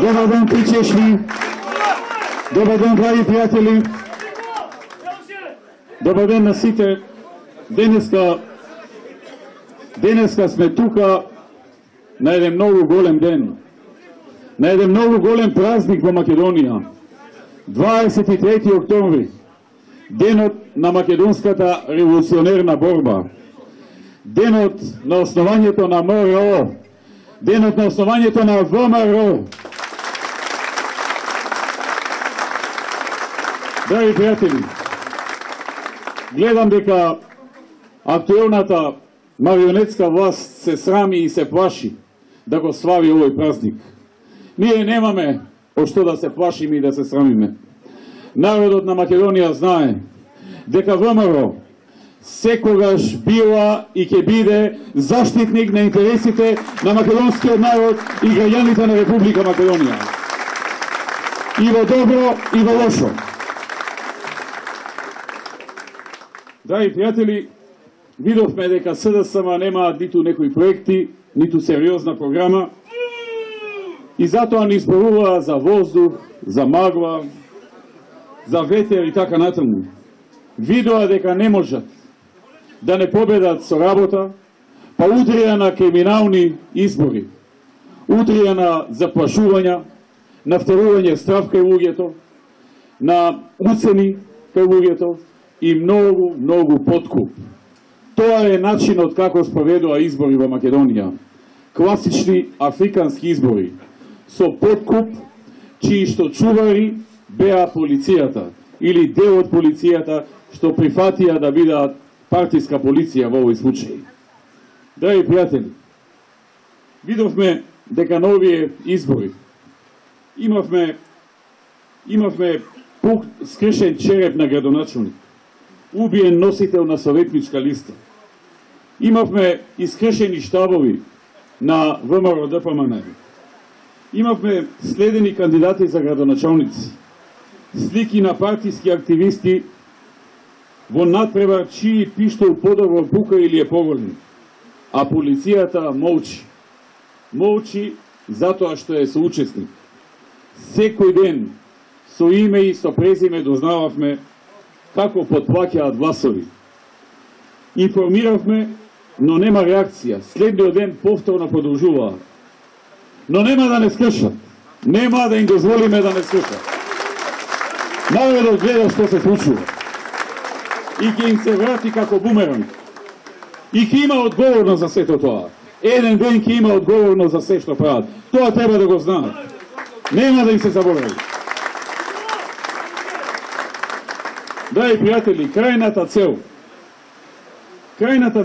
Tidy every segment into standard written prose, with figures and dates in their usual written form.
Добар ден, причешни! Добар ден, драги пријатели! Добар ден на сите! Денеска сме тука на еден многу голем ден. На еден многу голем празник во Македонија. 23 октомври. Денот на македонската револуционерна борба. Денот на основањето на МРО. Денот на основањето на ВМРО. Драги пријатели, гледам дека актуелната марионетска власт се срами и се плаши да го слави овој празник. Ние немаме од што да се плашиме и да се срамиме. Народот на Македонија знае дека ВМРО секогаш била и ќе биде заштитник на интересите на македонскиот народ и граѓаните на Република Македонија. И во добро, и во лошо. Драги пријатели, видовме дека СДСМ немаат ниту некои проекти, ниту сериозна програма и затоа ни зборуваа за воздух, за магла, за ветер и така натаму. Видоа дека не можат да не победат со работа, па удрија на криминални избори, удрија на заплашувања, на втерување страв кај луѓето, на уцени кај луѓето и многу подкуп. Тоа е начинот како спроведува избори во Македонија. Класични африкански избори, со подкуп, чии што чувари беа полицијата или дел од полицијата што прифатија да бидат партиска полиција во овој случај. Драги пријатели, видовме дека на овие избори имавме пук скршен череп на градоначелник, убиен носител на советничка листа. Имавме искрешени штабови на ВМРО ДПМН. Имавме следени кандидати за градоначалници, слики на партиски активисти во надпревар чии пиштол подобро бука или е поголем, а полицијата молчи. Молчи затоа што е соучесник. Секој ден со име и со презиме дознававме како потплаќаат гласови. Информиравме, но нема реакција. Следниот ден повторно продолжуваа. Но нема да не скршат. Нема да им дозволиме да не скршат. Народот гледа што се случува. И ќе им се врати како бумеранг. И ќе има одговорност за сето тоа. Еден ден ќе има одговорност за се што прават. Тоа треба да го знаат. Нема да им се заборави. Драги пријатели, крајната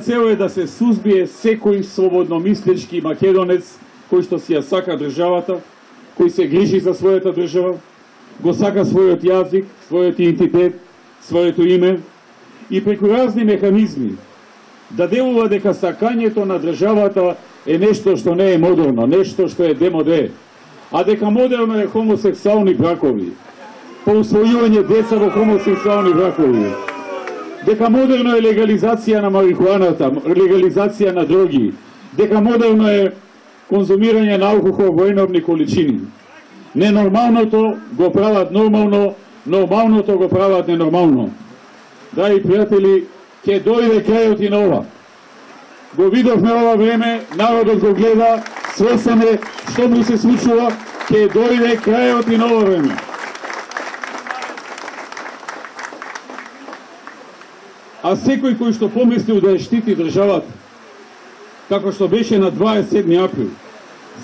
цел е да се сузбие секој слободномислечки македонец кој што си ја сака државата, кој се грижи за својата држава, го сака својот јазик, својот идентитет, своето име и преку разни механизми да делува дека сакањето на државата е нешто што не е модерно, нешто што е демоде, а дека модерно е хомосексуални бракови, по усвојување деца во хомосексуални бракови, дека модерно е легализација на марихуаната, легализација на дроги, дека модерно е конзумирање на алкохол во енормни количини. Ненормалното го прават нормално, нормалното го прават ненормално. Драги пријатели, ќе дојде крајот и на ова. Го видовме ова време, народот го гледа, свесен е што му се случува, ќе дојде крајот и на ова време. А секој кој што помислил да ја штити државата, како што беше на 27 април,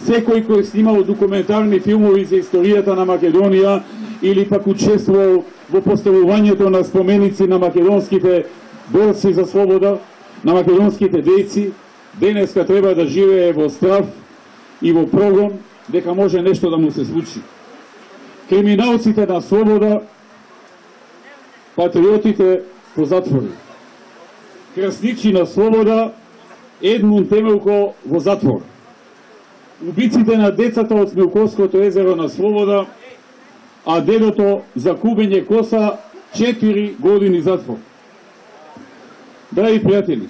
секој кој снимал документарни филмови за историјата на Македонија или пак учествувал во поставувањето на споменици на македонските борци за слобода, на македонските дејци, денеска треба да живее во страв и во прогон дека може нешто да му се случи. Криминалците на слобода, патриотите по затвори. Красничи на слобода, Едмун Темелко во затвор. Убиците на децата од Смилковското езеро на слобода, а дедото за кубење коса 4 години затвор. Драги пријатели,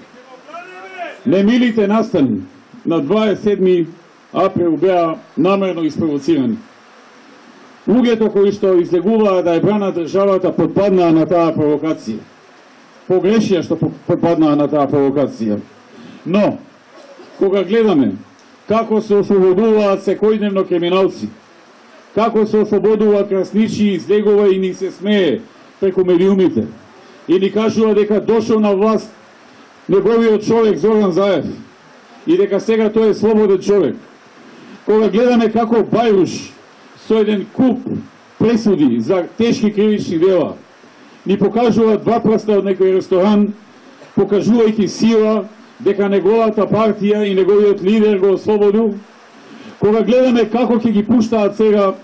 немилите настани на 27 април беа намерно испровоцирани. луѓето кои што излегуваа да ја бранат државата потпаднаа на таа провокација. Погрешија што потпаднаа на таа провокација. Но, кога гледаме како се ослободуваат секојдневно криминалци, како се ослободуваат красничи, излегува и ни се смее преку медиумите, и ни кажува дека дошол на власт неговиот човек Зоран Заев и дека сега тој е слободен човек. Кога гледаме како Бајруш со еден куп пресуди за тешки кривични дела ни покажува два прста од некој ресторан, покажувајќи сила дека неговата партија и неговиот лидер го ослободил. Кога гледаме како ќе ги пуштаат сега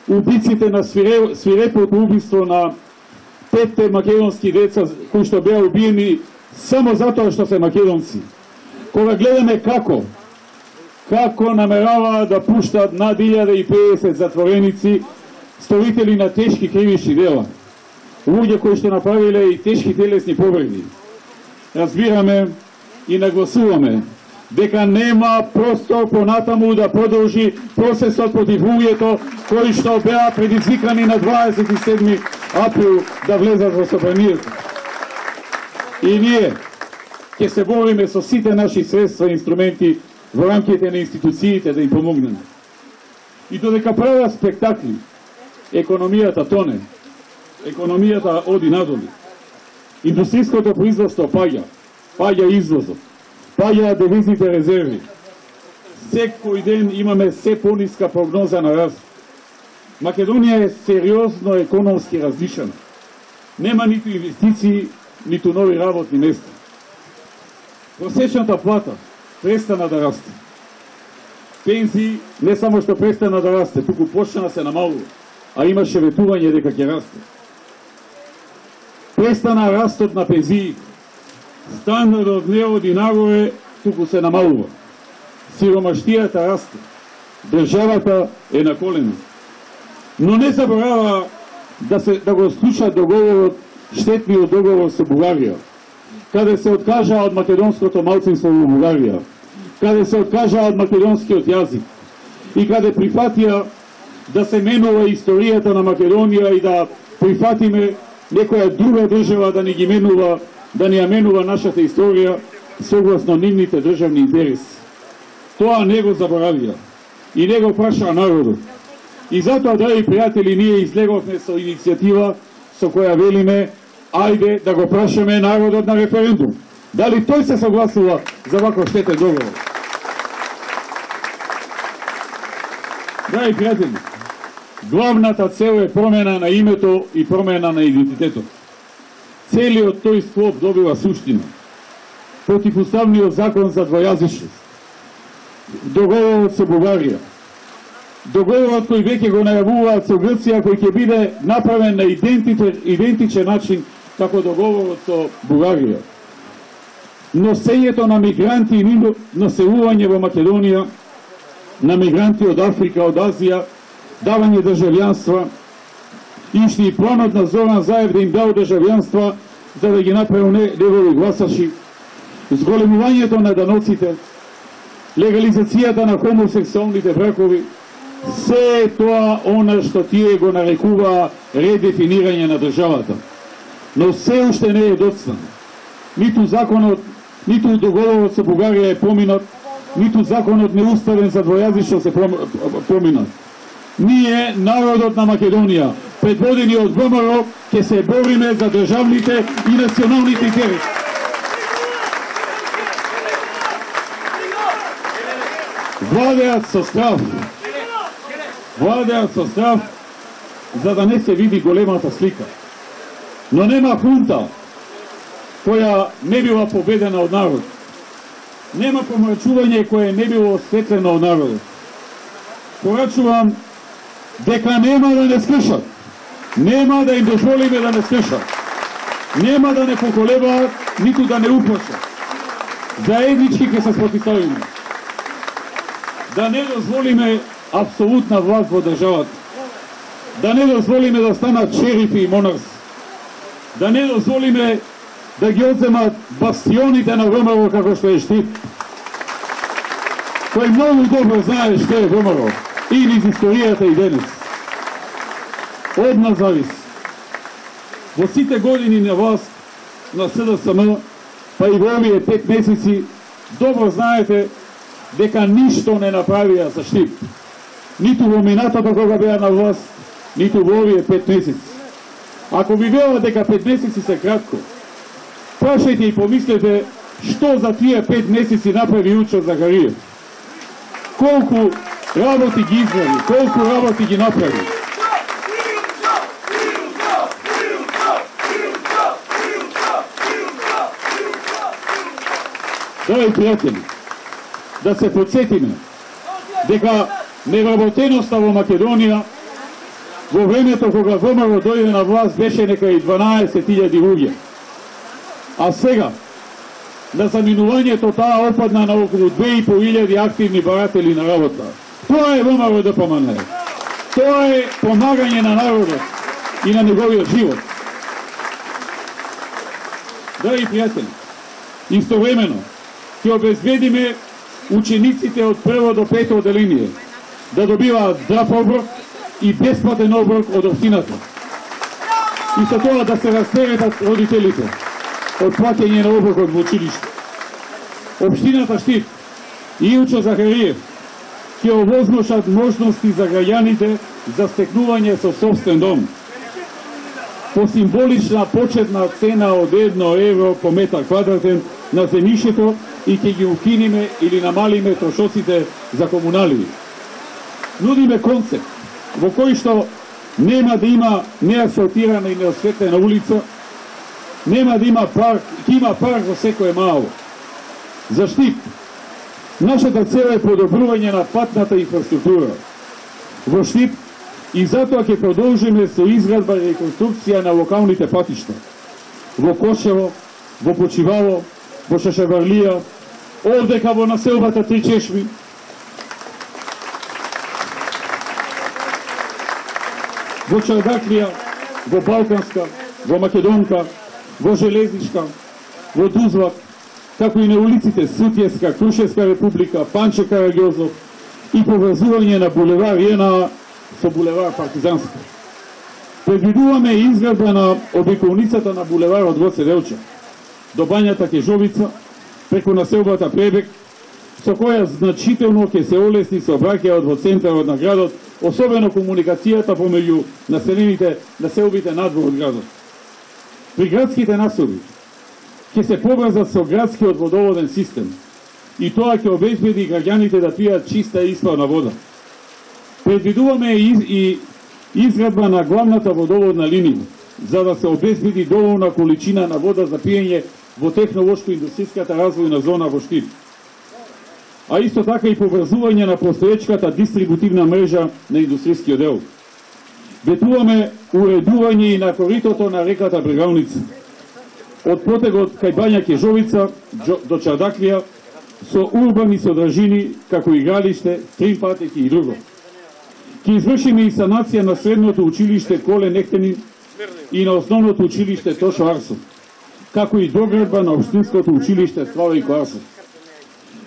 убиците на свирепото убиство на 5 македонски деца кои што беа убиени само затоа што се македонци. Кога гледаме како намераваат да пуштат над 1050 затвореници, сторители на тешки кривични дела, луѓе кои што направиле и тешки телесни повреди, разбираме и нагласуваме дека нема простор понатаму да продолжи процесот против луѓето кои што беа предизвикани на 27 април да влезат во собранието. И ние ќе се бориме со сите наши средства и инструменти во рамките на институциите да им помогнеме. И додека прават спектакли, економијата тоне, економијата оди надолу. Индустријското производство паѓа извозот, паѓа девизните резерви. Секој ден имаме се пониска прогноза на раст. Македонија е сериозно економски различена. Нема ниту инвестиции, ниту нови работни места. Просечната плата престана да расте. Пензии не само што престана да расте, туку почна да се намалува, а имаше ветување дека ќе расте. Престана растот на пензии. Стандардот не оди нагоре, туку се намалува. Сиромаштијата расте. Државата е на колена. Но не заборава да го склуча договорот, штетниот договор со Бугарија, каде се откажа од македонското малцинство во Бугарија, каде се откажа од македонскиот јазик и каде прифатија да се менува историјата на Македонија и да прифатиме некоја друга држава да ни ги менува, да ни ја менува нашата историја согласно нивните државни интереси. Тоа не го заборавија и не го праша народот. И затоа, драги пријатели, ние излеговме со иницијатива со која велиме ајде да го прашаме народот на референдум. Дали тој се согласува за ваков штетен договор? Драги пријатели, главната цел е промена на името и промена на идентитетот. Целиот тој склоп добива суштина. Противуставниот закон за двојазичност, договорот со Бугарија, договорот кој веќе го најавуваат со Грција, кој ќе биде направен на идентичен начин како договорот со Бугарија. Носењето на мигранти и населување во Македонија, на мигранти од Африка, од Азија, давање државјанства, ишти и планот на Зоран Заев да им дал државјанства за да ги направил негови гласачи, зголемувањето на даноците, легализацијата на хомосексуалните бракови, се тоа она што тие го нарекуваа редефинирање на државата. Но се уште не е доцна. Ниту законот, ниту договорот со Бугарија е поминат, ниту законот неуставен за двојазичност е поминат. Ние, народот на Македонија, предводени од ВМРО, ќе се бориме за државните и националните интереси. Владеат со страв, за да не се види големата слика. Но нема хунта која не била победена од народ. Нема помрачување кое не било осветлено од народот. Порачувам дека нема да не скршат. Нема да им дозволиме да не скршат. Нема да не поколебаат, ниту да не уплашат. Заеднички ќе се спротивставиме. Да не дозволиме апсолутна власт во државата. Да не дозволиме да станат шерифи и монарси. Да не дозволиме да ги одземат бастионите на ВМРО како што е Штип. Кој многу добро знае што е ВМРО и низ историјата и денес. од нас зависи. Во сите години на власт на СДСМ, па и во овие 5 месеци, добро знаете дека ништо не направија за Штип. Ниту во минатото кога беа на власт, ниту во овие 5 месеци. Ако ви велат дека 5 месеци се кратко, прашајте и помислете што за тие 5 месеци направи Илчо Захариев. Колку работи ги извади, колку работи ги направи. Драги пријатели, да се подсетиме дека невработеноста во Македонија во времето кога ВМРО дојде на власт беше нека и 12.000 луѓе. А сега, на заминувањето таа опадна на околу 2.500 активни баратели на работа. Тоа е ВМРО ДПМН. Тоа е помагање на народот и на неговиот живот. Драги пријатели, истовремено ќе обезбедиме учениците од 1 до 5 оделение да добиваат здрав оброк и бесплатен оброк од општината. И со тоа да се растеретат родителите од плаќање на оброкот во училиште. Општината Штип и Илчо Захариев ќе овозможат можности за граѓаните за стекнување со собствен дом. По символична почетна цена од 1 евро по метар квадратен на земјишето и ќе ги укиниме или намалиме трошоците за комунали. Нудиме концепт во кој што нема да има неасфалтирана и неосветлена улица, нема да има парк, ќе има парк во секое мало. За Штип, нашата цел е подобрување на патната инфраструктура во Штип и затоа ќе продолжиме со изградба и реконструкција на локалните патишта во Кошево, во Почивало, во Шашеварлија, овдека во населбата Три Чешми, во Чардаклија, во Балканска, во Македонка, во Железничка, во Дузвак, како и на улиците Сутјевска, Крушевска република, Панче Караѓозов и поврзување на булевар Јена со булевар Партизанска. Предвидуваме изградба на обиколницата на булеварот Гоце Делчев до бањата Кежовица, преку населбата Пребег, со која значително ќе се олесни сообраќајот во центарот на градот, особено комуникацијата помеѓу населбите надвор од градот. При градските насоби ќе се поврзат со градскиот водоводен систем и тоа ќе обезбеди граѓаните да пијат чиста и исправна вода. Предвидуваме и изградба на главната водоводна линија, за да се обезбеди доволна количина на вода за пиење во технолошко-индустријската развојна зона во Штип. А исто така и поврзување на постоечката дистрибутивна мрежа на индустријскиот дел. Ветуваме уредување и на коритото на реката Брегалница, од потегот кај бања Кежовица до Чардаклија, со урбани содржини како игралиште, тримпатеки и друго. Ќе извршиме и санација на средното училиште Коле Нехтенин и на основното училиште Тошо Арсов, како и доградба на општинското училиште Славојко Арсов.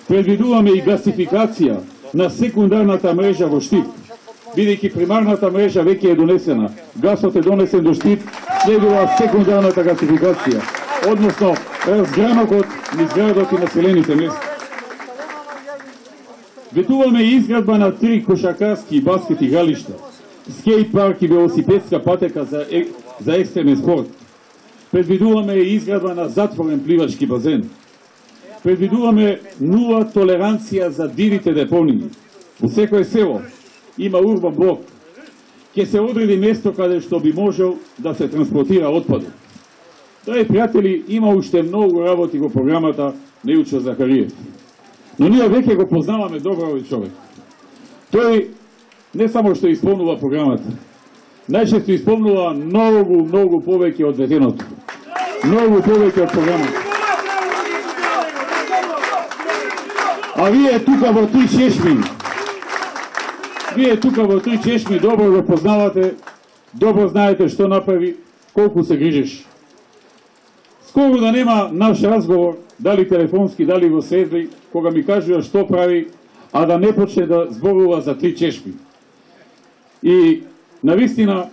Предвидуваме и гасификација на секундарната мрежа во Штип, бидејќи примарната мрежа веќе е донесена. Гасот е донесен до Штип, следува секундарната гасификација, односно разгранокот низ градот и населените места. Ветуваме и изградба на 3 кошаркарски и баскет игралишта, скејт парк и велосипедска патека за екстремен спорт. Предвидуваме и изградба на затворен пливачки базен. Предвидуваме нула толеранција за дивите депонии. Во секое село има урбан блок. Ќе се одреди место каде што би можел да се транспортира отпадот. Драги пријатели, има уште многу работи во програмата на Илчо Захариев. Но ние веќе го познаваме добро овој човек. Тој не само што исполнува програмата, најчесто исполнува многу повеќе од ветеното. Многу повеќе од програмата. А вие тука во Три Чешми, добро го познавате, добро знаете што направи, колку се грижиш. Скоро да нема наш разговор, дали телефонски, дали во средби, кога ми кажува што прави, а да не почне да зборува за Три Чешми. И навистина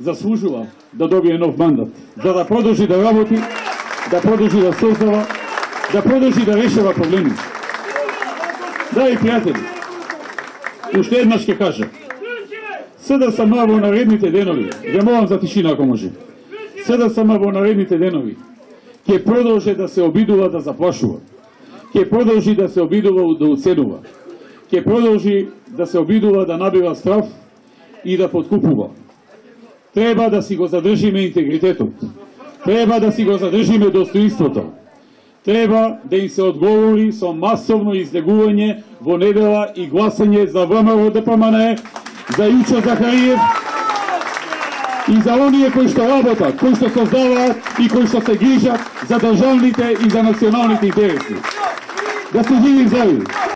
заслужува да добие нов мандат, за да продолжи да работи, да продолжи да создава, да продолжи да решава проблеми. Драги пријатели, уште еднаш ќе кажа, СДСМ во наредните денови, ја молам за тишина ако може, СДСМ во наредните денови ќе продолжи да се обидува да заплашува, ќе продолжи да се обидува да уценува, ќе продолжи да се обидува да набива страв и да подкупува. Треба да си го задржиме интегритетот, треба да си го задржиме достоинството, треба да им се одговори со масовно излегување во недела и гласање за ВМРО ДПМН, за Јучо Захариев и за оние кои што работат, кои што создаваат и кои што се грижат за државните и за националните интереси. Да се живи здрави!